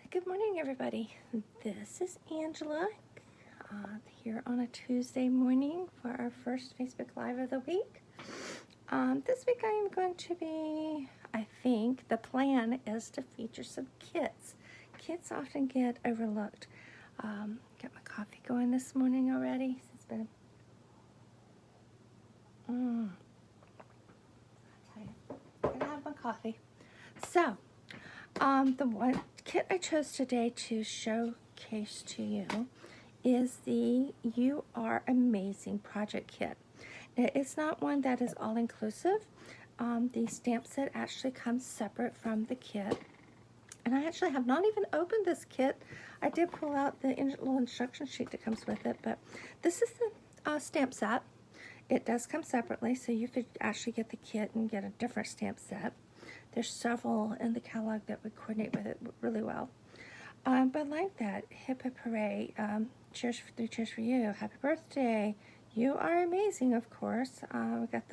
Good morning, everybody. This is Angela here on a Tuesday morning for our first Facebook Live of the week. This week I am going to be, I think, the plan is to feature some kits. Kits often get overlooked. Got my coffee going this morning already. It's been, I'll tell you, I'm gonna have my coffee. So, the one kit I chose today to showcase to you is the You Are Amazing project kit. It's not one that is all-inclusive. The stamp set actually comes separate from the kit. And I actually have not even opened this kit. I did pull out the little instruction sheet that comes with it, but this is the stamp set. It does come separately, so you could actually get the kit and get a different stamp set. There's several in the catalog that would coordinate with it really well. But like that, hip hip hooray, cheers for you, happy birthday, you are amazing, of course. We got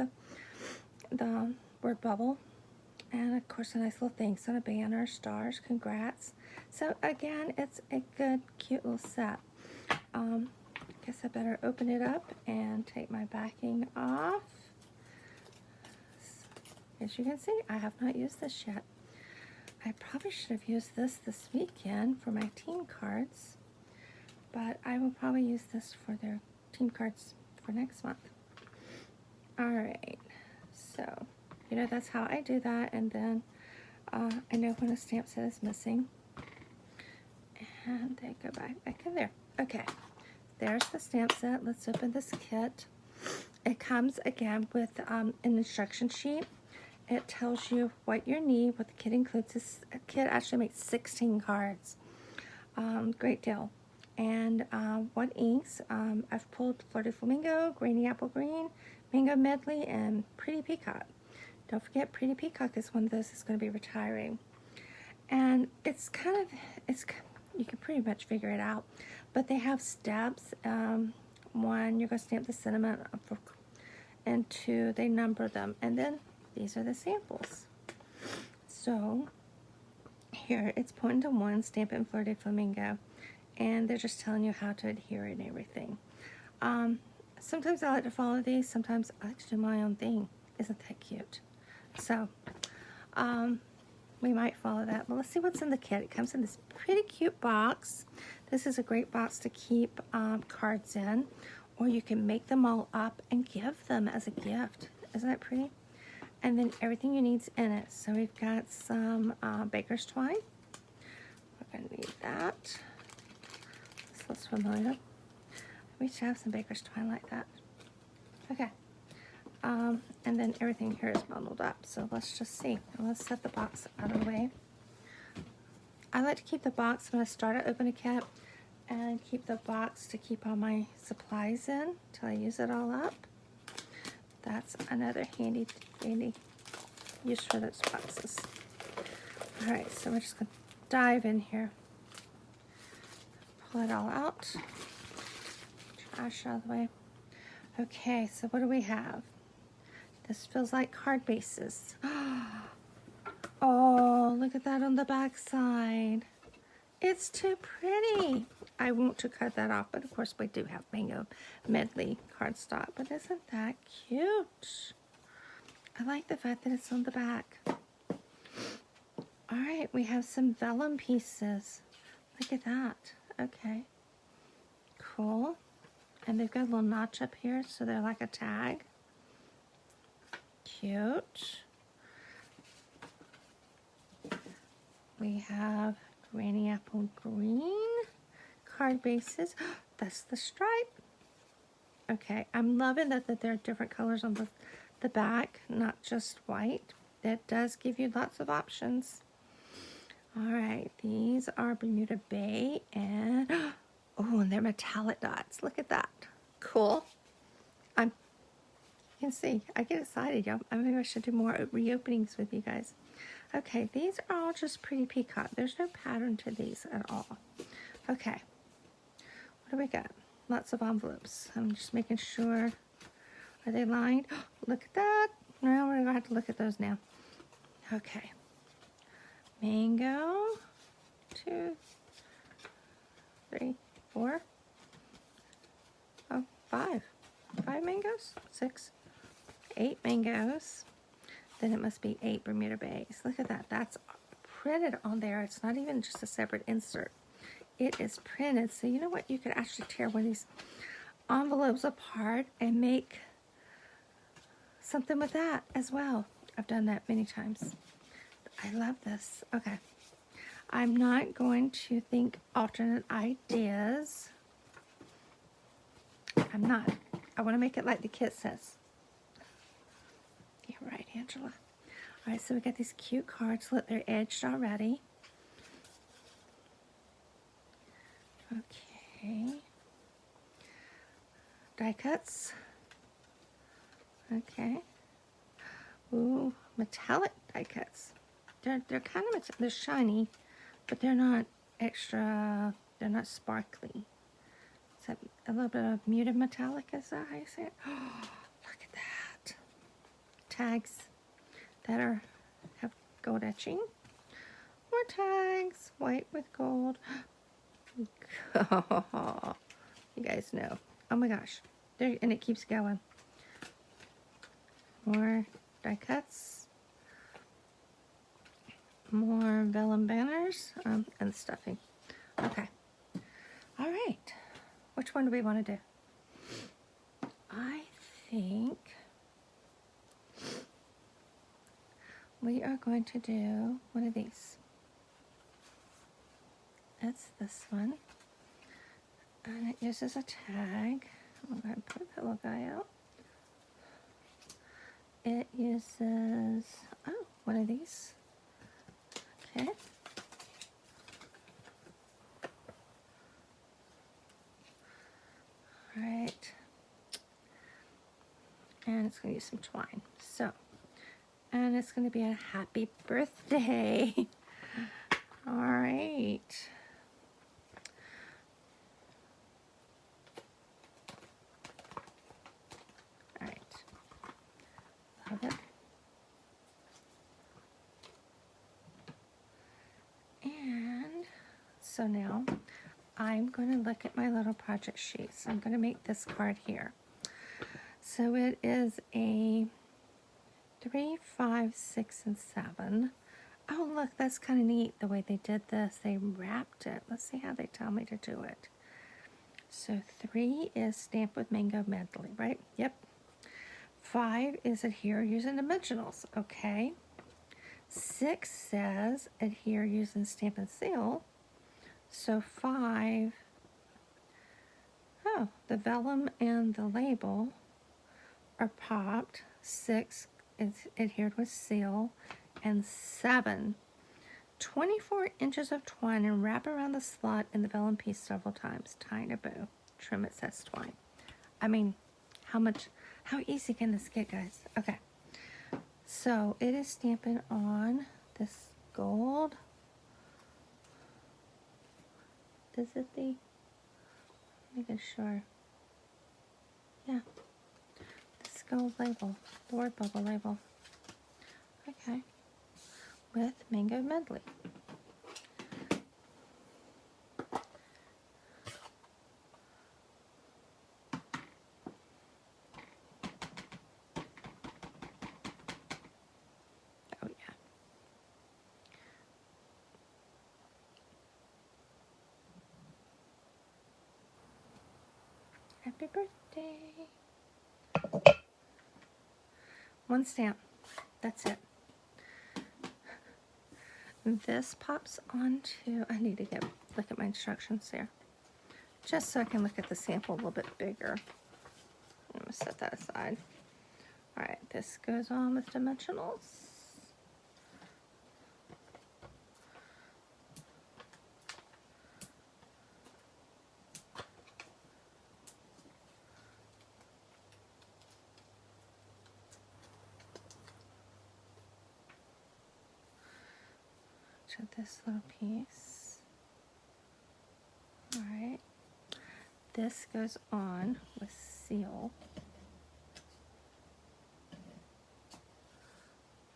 the word bubble, and of course a nice little thanks on a banner, stars, congrats. So again, it's a good, cute little set. Guess I better open it up and take my backing off. As you can see, I have not used this yet. I probably should have used this weekend for my team cards, but I will probably use this for their team cards for next month. Alright, so, that's how I do that, and then I know when a stamp set is missing. And they go back in there. Okay, there's the stamp set. Let's open this kit. It comes, again, with an instruction sheet. It tells you what you need, what the kit includes. This kit actually makes 16 cards. Great deal. And what inks? I've pulled Flirty Flamingo, Grainy Apple Green, Mango Medley, and Pretty Peacock. Don't forget, Pretty Peacock is one of those that's going to be retiring. And it's you can pretty much figure it out. But they have steps. One, you're going to stamp the sentiment, and two, they number them. And then these are the samples. So here it's pointing to one, stamp it in Flirty Flamingo, and they're just telling you how to adhere and everything. Sometimes I like to follow these, sometimes I like to do my own thing. Isn't that cute? So we might follow that, but let's see what's in the kit. It comes in this pretty cute box. This is a great box to keep cards in, or you can make them all up and give them as a gift. Isn't that pretty? And then everything you need's in it. So we've got some baker's twine. We're gonna need that. This looks familiar. We should have some baker's twine like that. Okay. And then everything here is bundled up. So let's just see. Let's set the box out of the way. I like to keep the box when I start to open a kit, and keep the box to keep all my supplies in till I use it all up. That's another handy use for those boxes. Alright, so we're just going to dive in here. Pull it all out. Trash out of the way. Okay, so what do we have? This feels like card bases. Oh, look at that on the back side. It's too pretty. I want to cut that off, but of course we do have Mango Medley cardstock. But isn't that cute? I like the fact that it's on the back. Alright, we have some vellum pieces. Look at that. Okay. Cool. And they've got a little notch up here, so they're like a tag. Cute. We have Grainy Apple Green card bases. That's the stripe. Okay, I'm loving that there are different colors on the back, not just white. That does give you lots of options. All right, these are Bermuda Bay, and and they're metallic dots. Look at that. Cool. You can see, I get excited, y'all. Maybe I should do more reopenings with you guys. Okay, these are all just Pretty Peacock. There's no pattern to these at all. Okay, what do we got? Lots of envelopes. I'm just making sure. Are they lined? Look at that. No, we're going to have to look at those now. Okay. Mango, 2, 3, 4. Oh, 5. 5 mangoes? 6. 8 mangoes. Then it must be 8 Bermuda Bays. Look at that. That's printed on there. It's not even just a separate insert. It is printed. So you know what? You could actually tear one of these envelopes apart and make something with that as well. I've done that many times. I love this. Okay. I'm not going to think alternate ideas. I'm not. I want to make it like the kit says. You're right, Angela. All right, so we got these cute cards. Look, they're edged already. Okay. Die cuts. Okay. Ooh, metallic die cuts. They're kind of, they're shiny, but they're not extra, they're not sparkly. Is that a little bit of muted metallic? Is that how you say it? Oh, look at that. Tags that have gold etching. More tags, white with gold. You guys know. Oh my gosh. There, and it keeps going. More die cuts. More vellum banners and stuffing. Okay. All right. Which one do we want to do? I think we are going to do one of these. That's this one. And it uses a tag. I'm going to put that little guy out. It uses, oh, one of these. Okay. All right. And it's going to use some twine. So, and it's going to be a happy birthday. All right. All right. Love it. And so now I'm going to look at my little project sheets. I'm going to make this card here. So it is a 3, 5, 6, and 7. Oh, look, that's kind of neat the way they did this. They wrapped it. Let's see how they tell me to do it. So 3 is stamped with Mango Medley, right? Yep. 5 is adhere using dimensionals. Okay. 6 says adhere using stamp and seal. So 5, oh, the vellum and the label are popped. 6 is adhered with seal. And 7, 24 inches of twine and wrap around the slot in the vellum piece several times. Tie in a bow. Trim excess twine. I mean, how easy can this get, guys? Okay. So it is stamping on this gold. Is it the, making sure. Yeah. This gold label, the word bubble label. Okay. With Mango Medley. Oh yeah. Happy birthday. One stamp. That's it. This pops onto, I need to look at my instructions here. Just so I can look at the sample a little bit bigger. I'm going to set that aside. Alright, this goes on with dimensionals. To this little piece. Alright. This goes on with seal.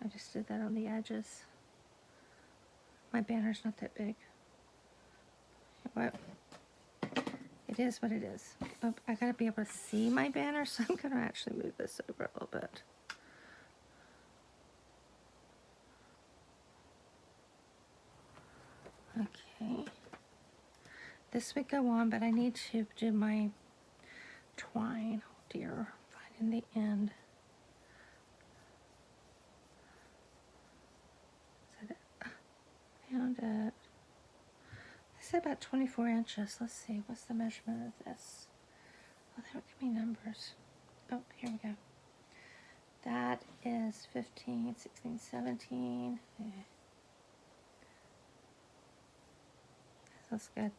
I just did that on the edges. My banner's not that big. what? It is what it is. Oh, I gotta be able to see my banner, so I'm gonna actually move this over a little bit. Okay. This would go on, but I need to do my twine. Oh dear, finding the end. Is that it? Found it. I said about 24 inches. Let's see, what's the measurement of this? Oh, they don't give me numbers. Oh, here we go. That is 15, 16, 17. Yeah. That's good.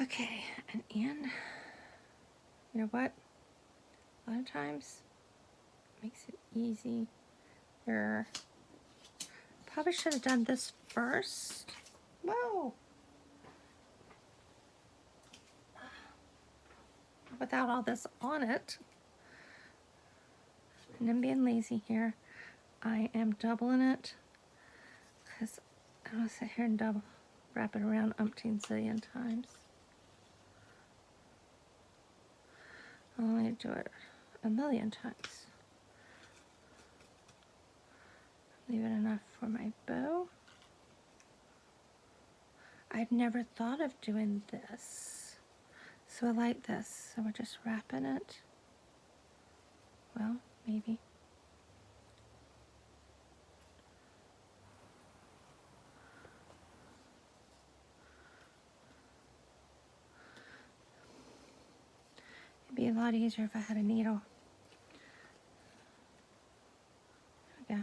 Okay, and in, you know what? A lot of times it makes it easy. Probably should have done this first. Whoa! Without all this on it. And I'm being lazy here. I am doubling it because I don't want to sit here and wrap it around umpteen zillion times. I'll only do it a million times. Leave it enough for my bow. I've never thought of doing this. So I like this. So we're just wrapping it. Well, maybe. It'd be a lot easier if I had a needle. There we go.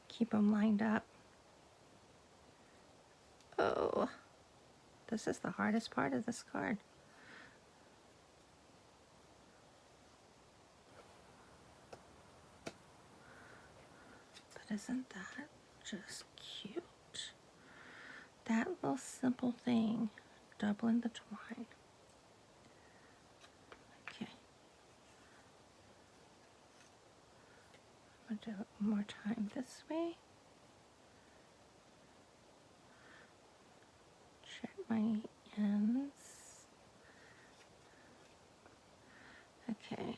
Keep them lined up. Oh, this is the hardest part of this card. But isn't that just cute? That little simple thing, doubling the twine. Okay. I'm gonna do it one more time this way. Check my ends. Okay,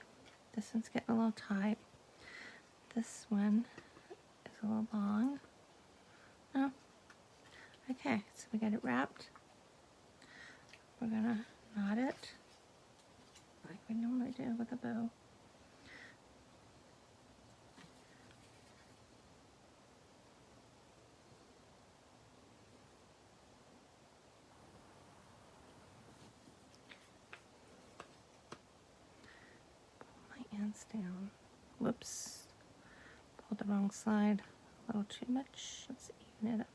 this one's getting a little tight. This one is a little long. Oh, okay, so we got it wrapped. We're gonna knot it like we normally do with a bow. Ends down. Whoops. Pulled the wrong side a little too much. Let's even it up.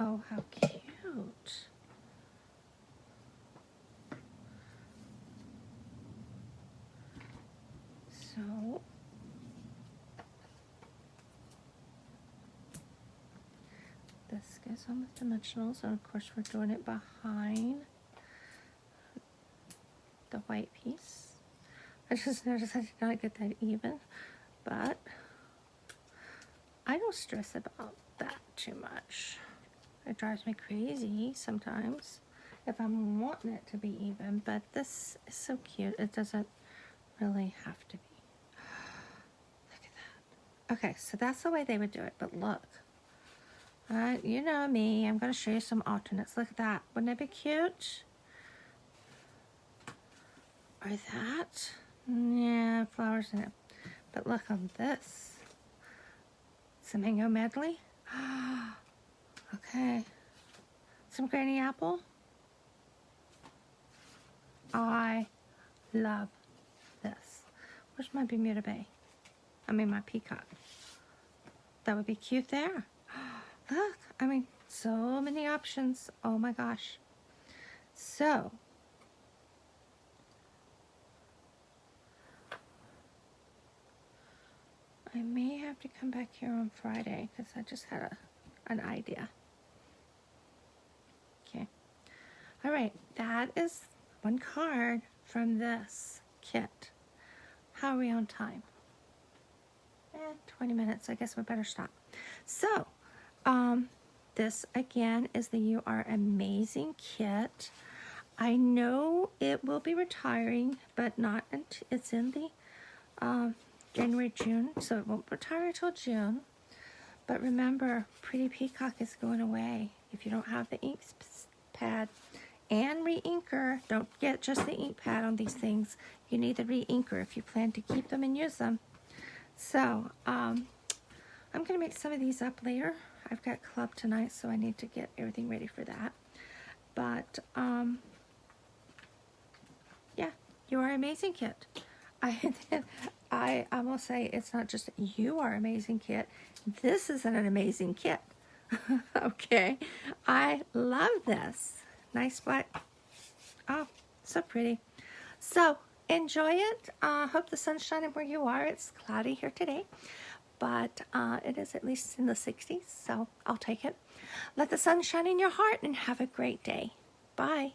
Oh, how cute. So this goes on with dimensionals, and of course we're doing it behind the white piece. I just noticed I did not get that even, but I don't stress about that too much. It drives me crazy sometimes if I'm wanting it to be even, but this is so cute. It doesn't really have to be. Look at that. Okay, so that's the way they would do it, but look. You know me, I'm going to show you some alternates. Look at that. Wouldn't it be cute? Or that? Yeah, flowers in it. But look on this. Some mango medley. Okay. Some granny apple. I love this. Where's my Bermuda Bay? I mean my peacock. That would be cute there. Look, I mean, so many options. Oh my gosh. So, I may have to come back here on Friday because I just had an idea. Okay. All right, that is one card from this kit. How are we on time? 20 minutes. I guess we better stop. So, this again is the You Are Amazing kit. I know it will be retiring, but not until it's in the January, June, so it won't retire until June. But remember, Pretty Peacock is going away. If you don't have the ink pad and re-inker, don't get just the ink pad on these things. You need the re-inker if you plan to keep them and use them. So, I'm going to make some of these up later. I've got club tonight, so I need to get everything ready for that. But, yeah, You Are Amazing kit. I will say it's not just You Are Amazing kit. This is an amazing kit. Okay, I love this. Nice black. Oh, so pretty. So enjoy it. Hope the sun's shining where you are. It's cloudy here today, but it is at least in the 60s, so I'll take it. Let the sun shine in your heart and have a great day. Bye.